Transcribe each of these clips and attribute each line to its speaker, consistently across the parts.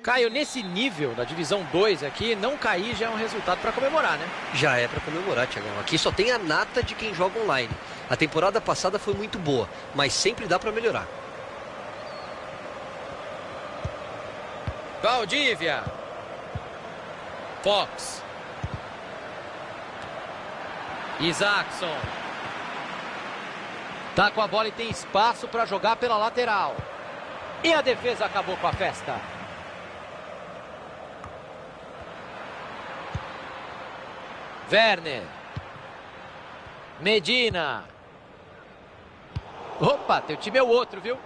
Speaker 1: Caio, nesse nível, da divisão 2 aqui, não cair já é um resultado para comemorar, né?
Speaker 2: Já é para comemorar, Thiagão. Aqui só tem a nata de quem joga online. A temporada passada foi muito boa, mas sempre dá para melhorar.
Speaker 1: Valdívia. Fox. Isaacson. Tá com a bola e tem espaço para jogar pela lateral. E a defesa acabou com a festa. Werner. Medina. Opa, teu time é o outro, viu?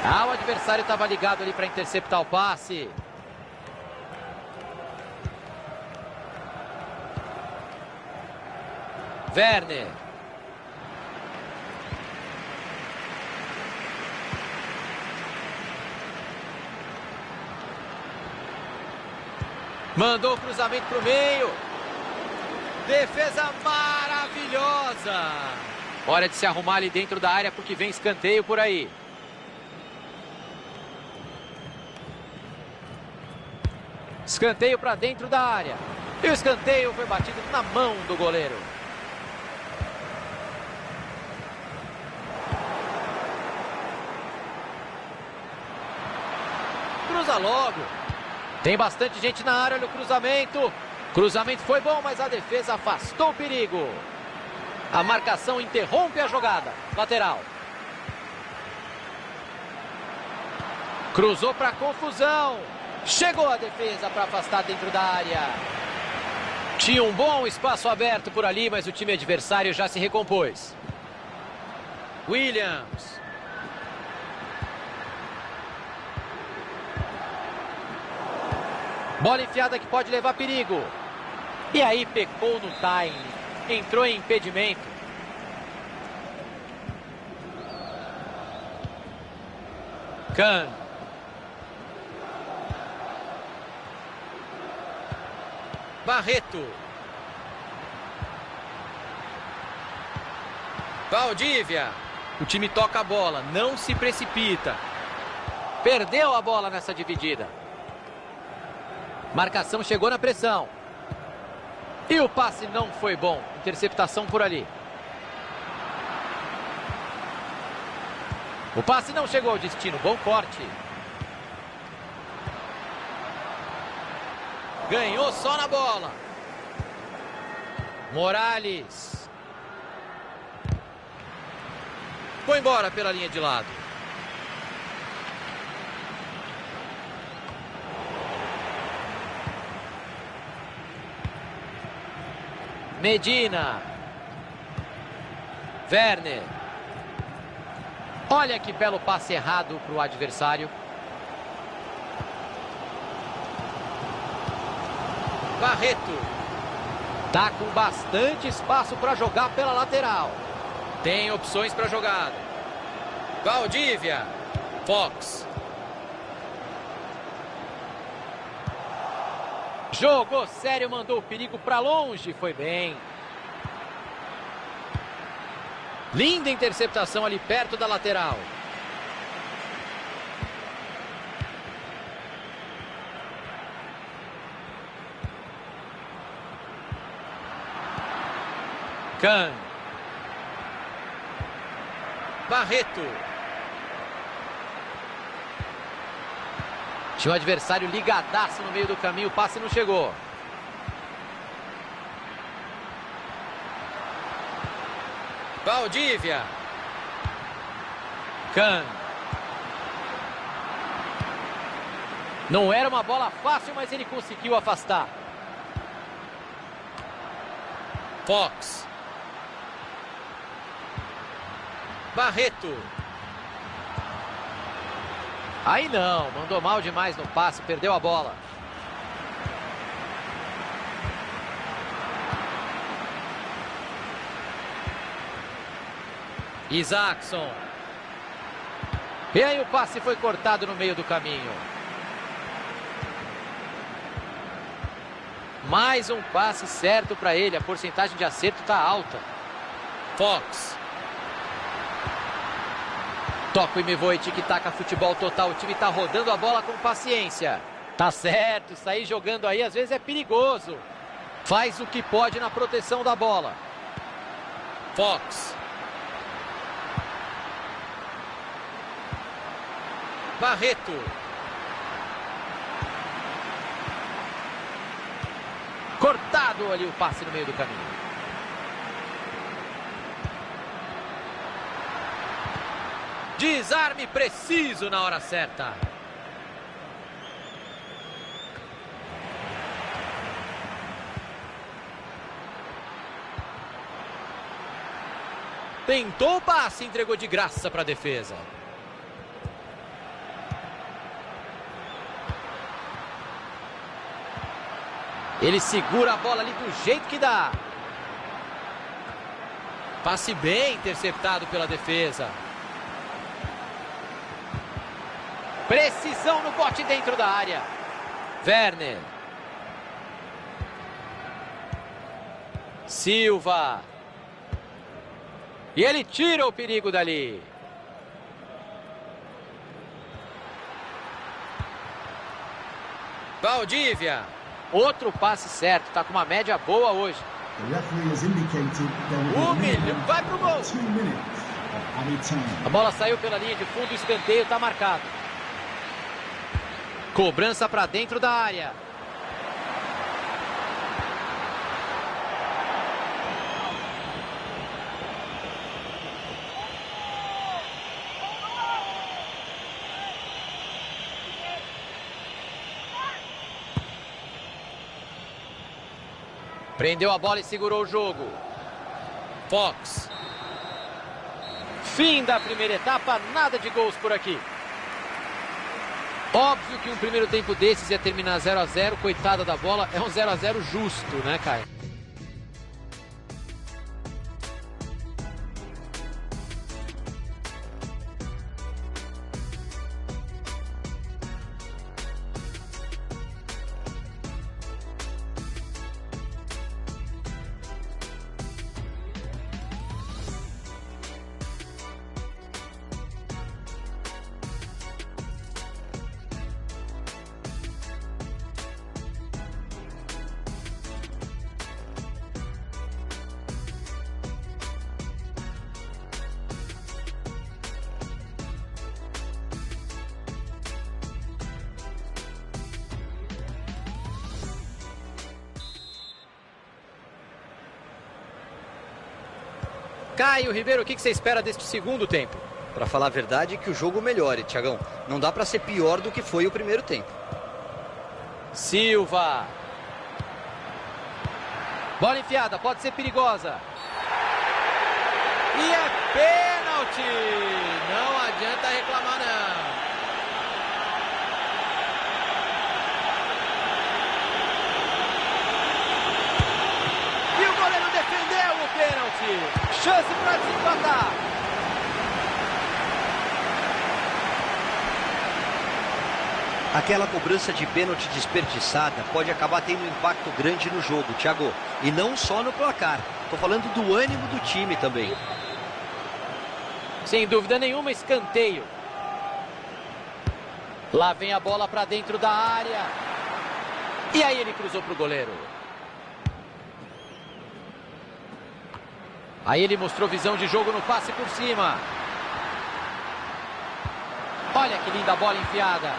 Speaker 1: Ah, o adversário estava ligado ali para interceptar o passe. Werner. Mandou o cruzamento para o meio. Defesa maravilhosa. Hora de se arrumar ali dentro da área porque vem escanteio por aí. Escanteio para dentro da área. E o escanteio foi batido na mão do goleiro. Cruza logo. Tem bastante gente na área, olha o cruzamento. Cruzamento foi bom, mas a defesa afastou o perigo. A marcação interrompe a jogada. Lateral. Cruzou para confusão. Chegou a defesa para afastar dentro da área. Tinha um bom espaço aberto por ali, mas o time adversário já se recompôs. Williams. Bola enfiada que pode levar perigo. E aí pecou no time. Entrou em impedimento. Kahn. Barreto. Valdívia. O time toca a bola, não se precipita. Perdeu a bola nessa dividida. Marcação chegou na pressão. E o passe não foi bom. Interceptação por ali. O passe não chegou ao destino. Bom corte. Ganhou só na bola. Morales. Foi embora pela linha de lado. Medina. Werner. Olha que belo passe errado para o adversário. Barreto. Tá com bastante espaço para jogar pela lateral. Tem opções para jogada. Valdívia. Fox. Jogou sério, mandou o perigo para longe. Foi bem. Linda interceptação ali perto da lateral. Kahn. Barreto. Tinha um adversário ligadaço no meio do caminho, o passe não chegou. Valdívia. Kahn. Não era uma bola fácil, mas ele conseguiu afastar. Fox. Barreto. Aí não, mandou mal demais no passe, perdeu a bola. Isaacson. E aí o passe foi cortado no meio do caminho. Mais um passe certo para ele, a porcentagem de acerto está alta. Fox. Toca e me voe, tic-tac, futebol total. O time tá rodando a bola com paciência. Tá certo, sair jogando aí às vezes é perigoso. Faz o que pode na proteção da bola. Fox. Barreto. Cortado ali o passe no meio do caminho. Desarme preciso na hora certa. Tentou o passe, entregou de graça para a defesa. Ele segura a bola ali do jeito que dá. Passe bem interceptado pela defesa. Precisão no bote dentro da área. Werner. Silva. E ele tira o perigo dali. Valdívia. Outro passe certo, tá com uma média boa hoje. O milho vai pro gol. A bola saiu pela linha de fundo, o escanteio tá marcado. Cobrança para dentro da área. Prendeu a bola e segurou o jogo. Fox. Fim da primeira etapa, nada de gols por aqui. Óbvio que um primeiro tempo desses ia terminar 0 a 0, coitada da bola, é um 0 a 0 justo, né, Caio? Caio Ribeiro, o que você espera deste segundo tempo?
Speaker 2: Para falar a verdade, que o jogo melhore, Thiagão. Não dá para ser pior do que foi o primeiro tempo.
Speaker 1: Silva. Bola enfiada, pode ser perigosa. E é pênalti. Não adianta reclamar, não. E o goleiro defendeu o pênalti. Chance para desempatar.
Speaker 2: Aquela cobrança de pênalti desperdiçada pode acabar tendo um impacto grande no jogo, Thiago. E não só no placar. Estou falando do ânimo do time também.
Speaker 1: Sem dúvida nenhuma, escanteio. Lá vem a bola para dentro da área. E aí ele cruzou para o goleiro. Aí ele mostrou visão de jogo no passe por cima. Olha que linda bola enfiada.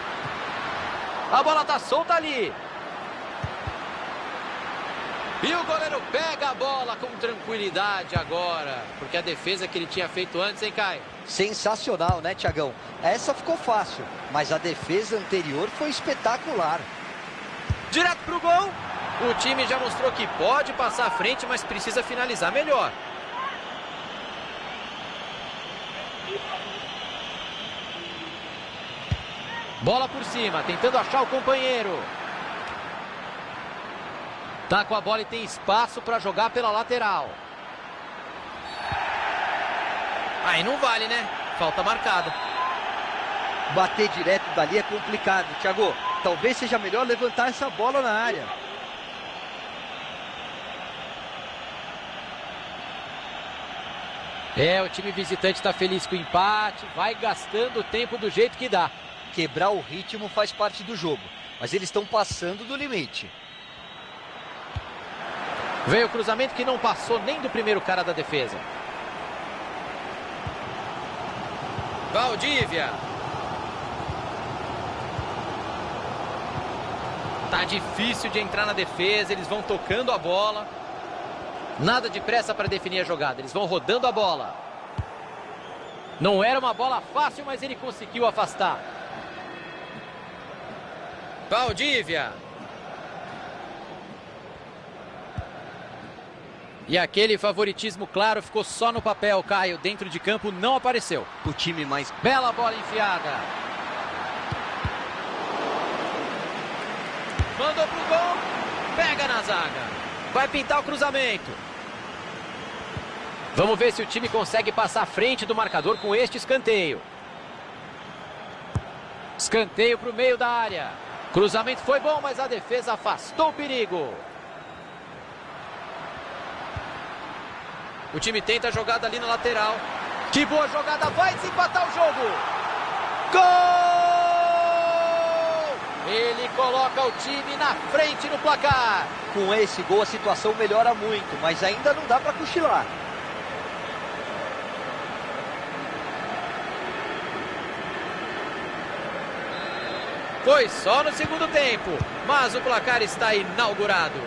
Speaker 1: A bola tá solta ali. E o goleiro pega a bola com tranquilidade agora. Porque a defesa que ele tinha feito antes, hein, Caio?
Speaker 2: Sensacional, né, Thiagão? Essa ficou fácil, mas a defesa anterior foi espetacular.
Speaker 1: Direto pro gol. O time já mostrou que pode passar à frente, mas precisa finalizar melhor. Bola por cima, tentando achar o companheiro. Tá com a bola e tem espaço para jogar pela lateral. Aí não vale, né? Falta marcada.
Speaker 2: Bater direto dali é complicado, Thiago. Talvez seja melhor levantar essa bola na área.
Speaker 1: O time visitante está feliz com o empate, vai gastando o tempo do jeito que dá.
Speaker 2: Quebrar o ritmo faz parte do jogo, mas eles estão passando do limite.
Speaker 1: Veio o cruzamento que não passou nem do primeiro cara da defesa. Valdívia. Tá difícil de entrar na defesa, eles vão tocando a bola. Nada de pressa para definir a jogada, eles vão rodando a bola. Não era uma bola fácil, mas ele conseguiu afastar. Valdívia. E aquele favoritismo claro ficou só no papel, Caio. Dentro de campo não apareceu.
Speaker 2: O time mais...
Speaker 1: Bela bola enfiada. Mandou pro gol. Pega na zaga. Vai pintar o cruzamento. Vamos ver se o time consegue passar à frente do marcador com este escanteio. Escanteio para o meio da área. Cruzamento foi bom, mas a defesa afastou o perigo. O time tenta a jogada ali na lateral. Que boa jogada, vai desempatar o jogo. Gol! Ele coloca o time na frente no placar.
Speaker 2: Com esse gol a situação melhora muito, mas ainda não dá para cochilar.
Speaker 1: Foi só no segundo tempo, mas o placar está inaugurado.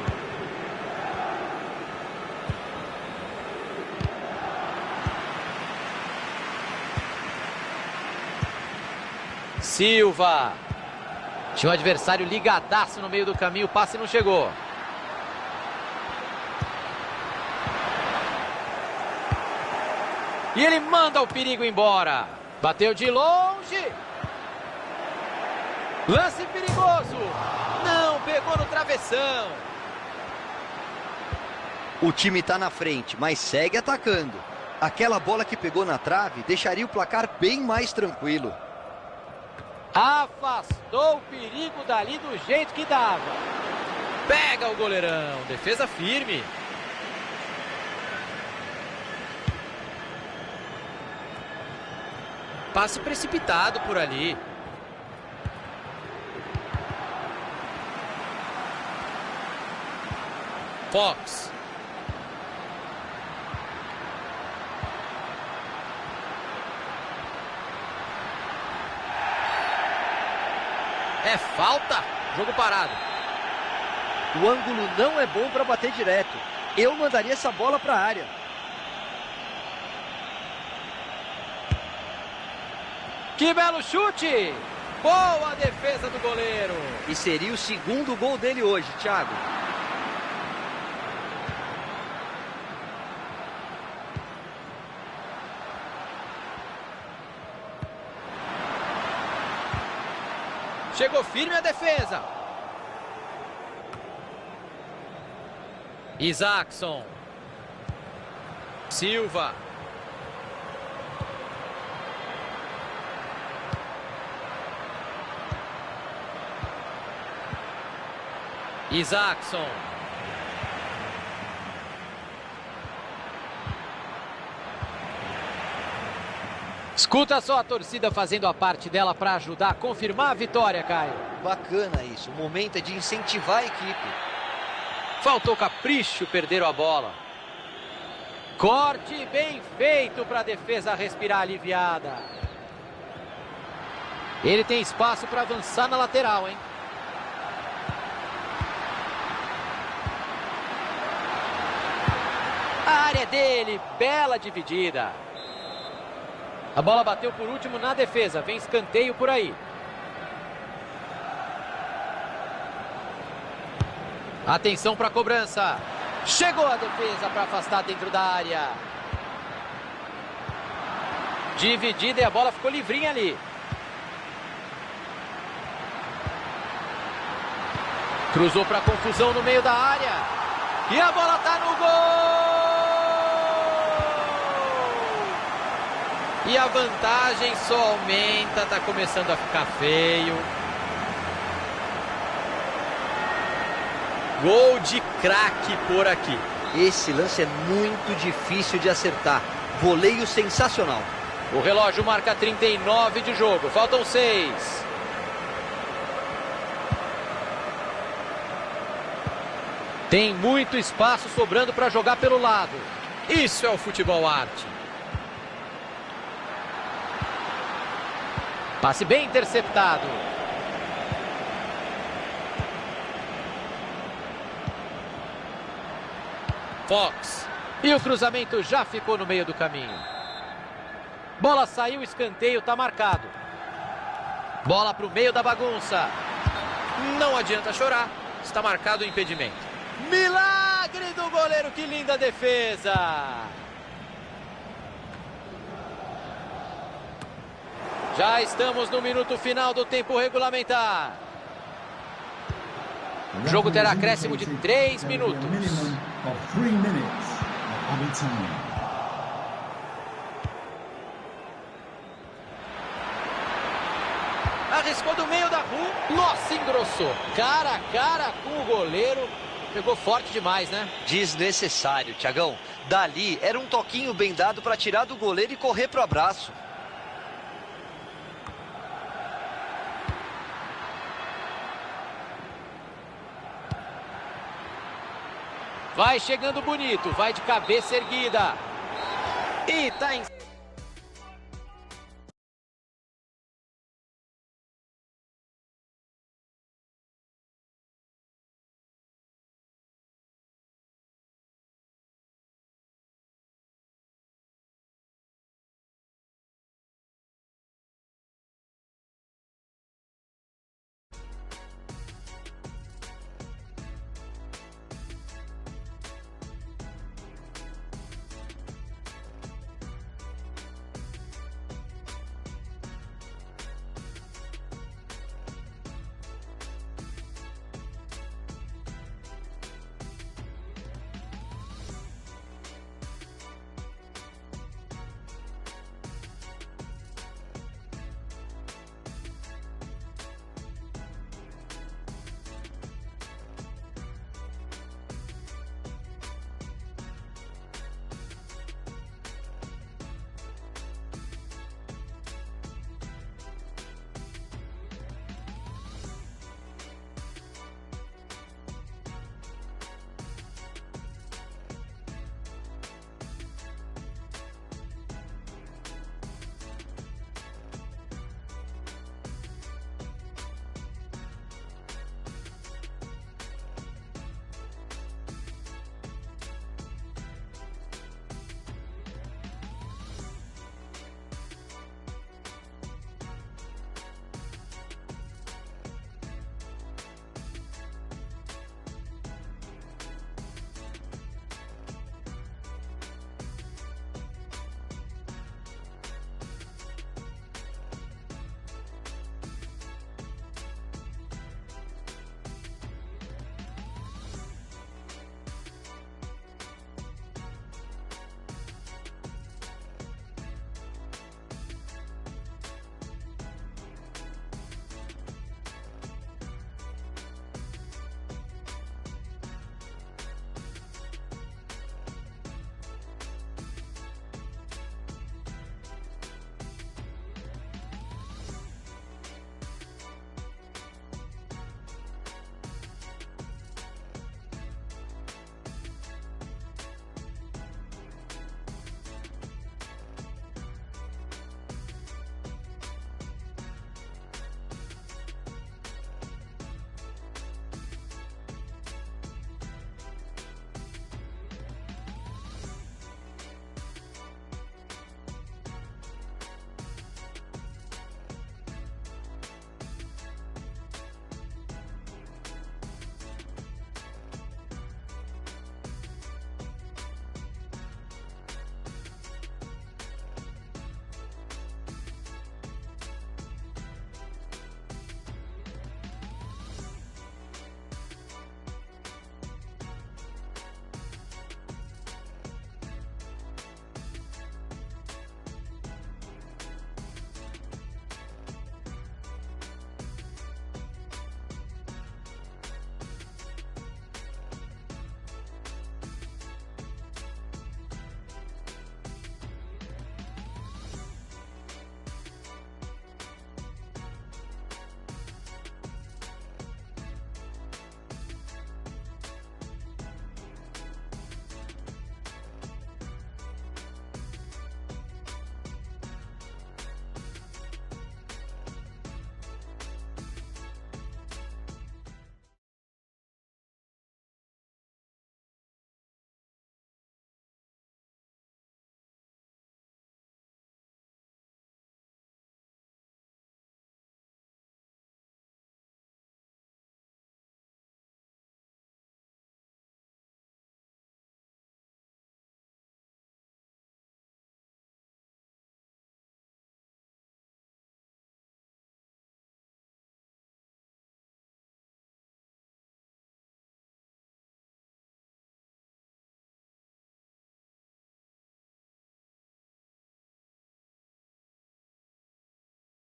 Speaker 1: Silva. Tinha um adversário ligadaço no meio do caminho, o passe não chegou. E ele manda o perigo embora. Bateu de longe. Lance perigoso. Não, pegou no travessão.
Speaker 2: O time está na frente, mas segue atacando. Aquela bola que pegou na trave deixaria o placar bem mais tranquilo.
Speaker 1: Afastou o perigo dali do jeito que dava. Pega o goleirão. Defesa firme. Passe precipitado por ali. Fox. É falta. Jogo parado.
Speaker 2: O ângulo não é bom para bater direto. Eu mandaria essa bola para a área.
Speaker 1: Que belo chute. Boa defesa do goleiro.
Speaker 2: E seria o segundo gol dele hoje, Thiago.
Speaker 1: Chegou firme a defesa. Isaacson. Silva. Isaacson. Escuta só a torcida fazendo a parte dela para ajudar a confirmar a vitória, Caio.
Speaker 2: Bacana isso. O momento é de incentivar a equipe.
Speaker 1: Faltou capricho, perderam a bola. Corte bem feito para a defesa respirar aliviada. Ele tem espaço para avançar na lateral, hein? A área dele, bela dividida. A bola bateu por último na defesa, vem escanteio por aí. Atenção para a cobrança. Chegou a defesa para afastar dentro da área. Dividida e a bola ficou livrinha ali. Cruzou para confusão no meio da área. E a bola está no gol! E a vantagem só aumenta, está começando a ficar feio. Gol de craque por aqui.
Speaker 2: Esse lance é muito difícil de acertar. Voleio sensacional.
Speaker 1: O relógio marca 39 de jogo, faltam 6. Tem muito espaço sobrando para jogar pelo lado. Isso é o futebol arte. Passe bem interceptado. Fox. E o cruzamento já ficou no meio do caminho. Bola saiu, escanteio, tá marcado. Bola para o meio da bagunça. Não adianta chorar, está marcado o impedimento. Milagre do goleiro, que linda defesa! Já estamos no minuto final do tempo regulamentar. O jogo terá acréscimo de 3 minutos. Arriscou do meio da rua. Nossa, engrossou. Cara a cara com o goleiro. Pegou forte demais, né?
Speaker 2: Desnecessário, Thiagão. Dali era um toquinho bem dado para tirar do goleiro e correr pro abraço.
Speaker 1: Vai chegando bonito, vai de cabeça erguida. E tá em